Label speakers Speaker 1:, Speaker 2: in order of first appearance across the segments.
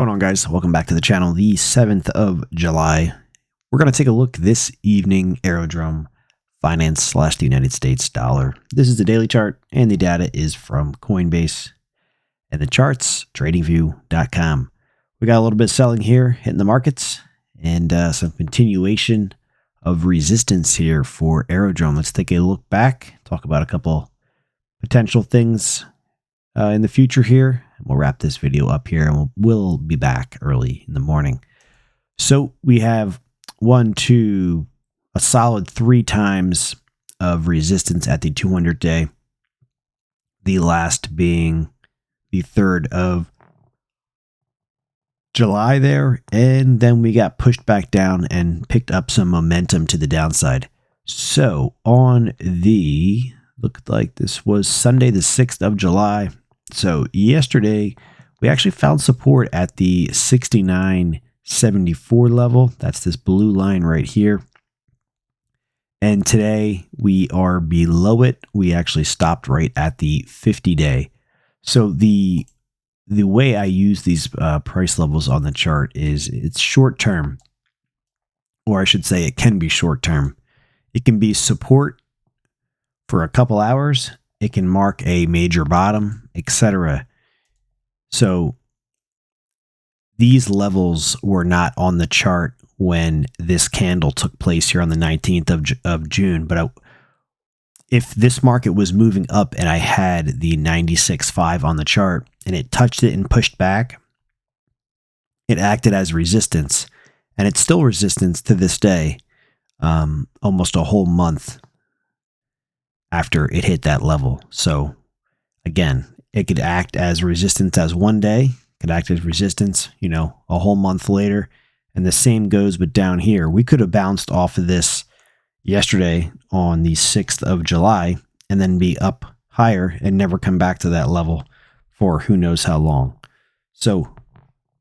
Speaker 1: What's going on, guys? Welcome back to the channel. The 7th of July. We're going to take a look this evening. Aerodrome finance / the United States dollar. This is the daily chart, and the data is from Coinbase. And the charts, tradingview.com. We got a little bit of selling here, hitting the markets, and some continuation of resistance here for Aerodrome. Let's take a look back, talk about a couple potential things in the future here. We'll wrap this video up here, and we'll be back early in the morning. So we have a solid 3 times of resistance at the 200-day. The last being the 3rd of July there, and then we got pushed back down and picked up some momentum to the downside. So on the, looked like this was Sunday the 6th of July. So yesterday, we actually found support at the 69.74 level. That's this blue line right here. And today, we are below it. We actually stopped right at the 50-day. So the way I use these price levels on the chart is it's short term, or I should say it can be short term. It can be support for a couple hours. It can mark a major bottom, etc. So these levels were not on the chart when this candle took place here on the 19th of June. But if this market was moving up and I had the 96.5 on the chart and it touched it and pushed back, it acted as resistance. And it's still resistance to this day, almost a whole month after it hit that level. So again, it could act as resistance as one day, could act as resistance, a whole month later. And the same goes with down here. We could have bounced off of this yesterday on the 6th of July and then be up higher and never come back to that level for who knows how long. So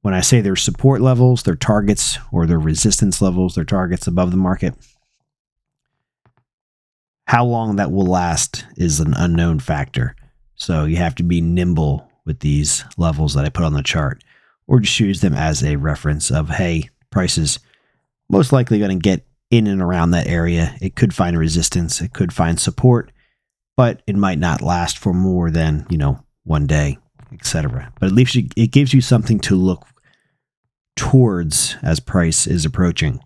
Speaker 1: when I say there's support levels, their targets, or their resistance levels, their targets above the market, how long that will last is an unknown factor. So you have to be nimble with these levels that I put on the chart, or just use them as a reference of, hey, prices most likely going to get in and around that area. It could find resistance, it could find support, but it might not last for more than, one day, etc. But at least it gives you something to look towards as price is approaching.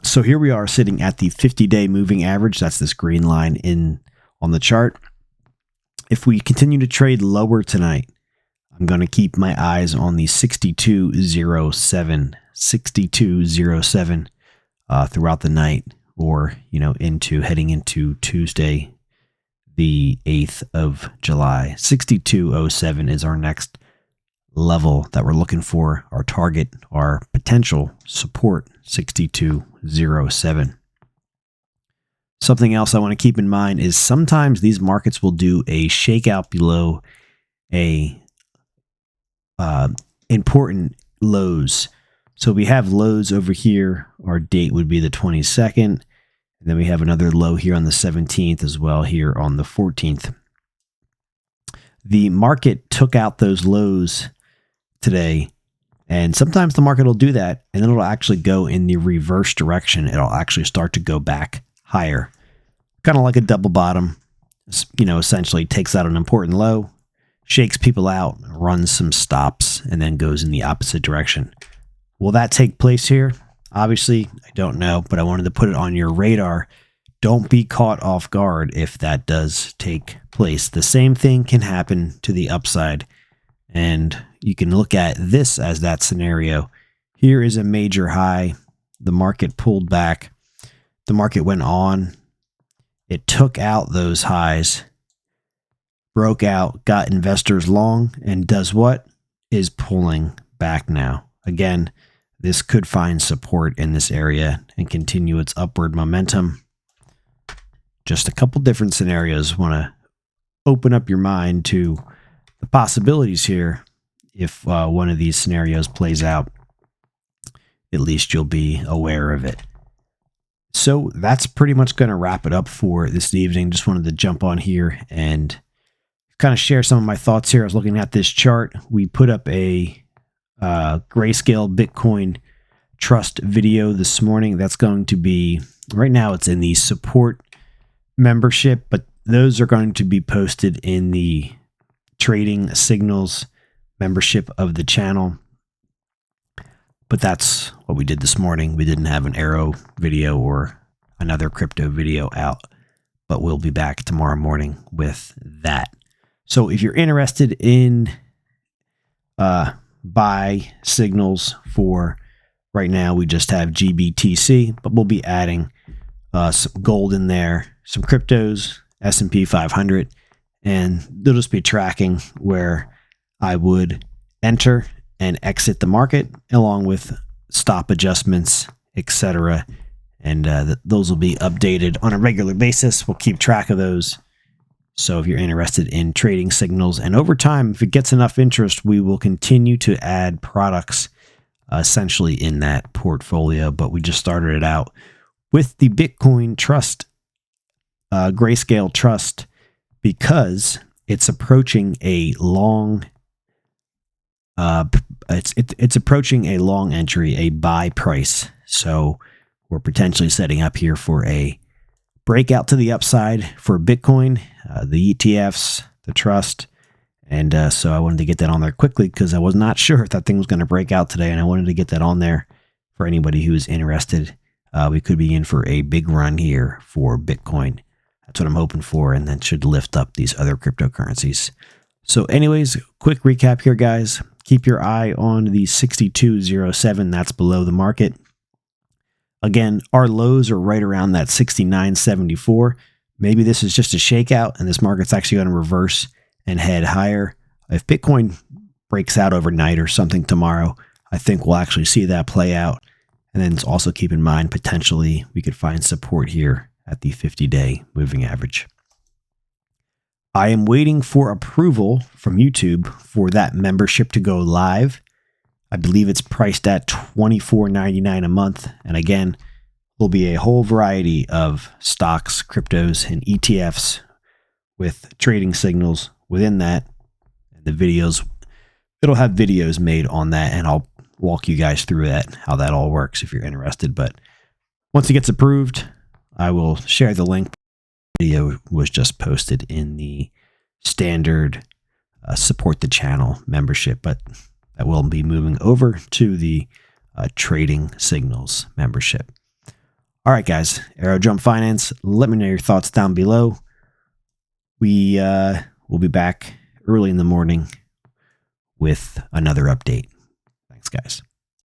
Speaker 1: So here we are sitting at the 50-day moving average. That's this green line on the chart. If we continue to trade lower tonight, I'm going to keep my eyes on the 6207 throughout the night, or heading into Tuesday, the 8th of July. 6207 is our next level that we're looking for. Our target, our potential support, 6207. Something else I want to keep in mind is sometimes these markets will do a shakeout below a important lows. So we have lows over here. Our date would be the 22nd. And then we have another low here on the 17th as well here on the 14th. The market took out those lows today, and sometimes the market will do that, and then it'll actually go in the reverse direction. It'll actually start to go back higher, kind of like a double bottom. Essentially takes out an important low, shakes people out, runs some stops, and then goes in the opposite direction. Will that take place here? Obviously, I don't know, but I wanted to put it on your radar. Don't be caught off guard if that does take place. The same thing can happen to the upside, and you can look at this as that scenario. Here is a major high. The market pulled back. The market went on. It took out those highs, broke out, got investors long, and does what? Is pulling back now. Again, this could find support in this area and continue its upward momentum. Just a couple different scenarios. Want to open up your mind to the possibilities here. If one of these scenarios plays out, at least you'll be aware of it. So that's pretty much going to wrap it up for this evening. Just wanted to jump on here and kind of share some of my thoughts here. I was looking at this chart. We put up a grayscale Bitcoin trust video this morning. That's going to be, right now it's in the support membership, but those are going to be posted in the trading signals membership of the channel. But that's what we did this morning. We didn't have an Aero video or another crypto video out, but we'll be back tomorrow morning with that. So if you're interested in buy signals for right now, we just have GBTC, but we'll be adding some gold in there, some cryptos, S&P 500, and they'll just be tracking where I would enter and exit the market, along with stop adjustments, etc. And those will be updated on a regular basis. We'll keep track of those. So if you're interested in trading signals, and over time, if it gets enough interest, we will continue to add products essentially in that portfolio. But we just started it out with the Bitcoin Trust, Grayscale Trust, because it's approaching a long it's approaching a long entry, a buy price. So we're potentially setting up here for a breakout to the upside for Bitcoin, the ETFs, the trust. And so I wanted to get that on there quickly because I was not sure if that thing was going to break out today. And I wanted to get that on there for anybody who's interested. We could be in for a big run here for Bitcoin. That's what I'm hoping for. And that should lift up these other cryptocurrencies. So anyways, quick recap here, guys. Keep your eye on the 62.07. That's below the market. Again, our lows are right around that 69.74. Maybe this is just a shakeout and this market's actually going to reverse and head higher. If Bitcoin breaks out overnight or something tomorrow, I think we'll actually see that play out. And then also keep in mind, potentially we could find support here at the 50-day moving average. I am waiting for approval from YouTube for that membership to go live. I believe it's priced at $24.99 a month. And again, there'll be a whole variety of stocks, cryptos, and ETFs with trading signals within that. The videos, it'll have videos made on that, and I'll walk you guys through that, how that all works if you're interested. But once it gets approved, I will share the link. Video was just posted in the standard support the channel membership, but that will be moving over to the trading signals membership. All right, guys, Aerodrome Finance, let me know your thoughts down below. We will be back early in the morning with another update. Thanks, guys.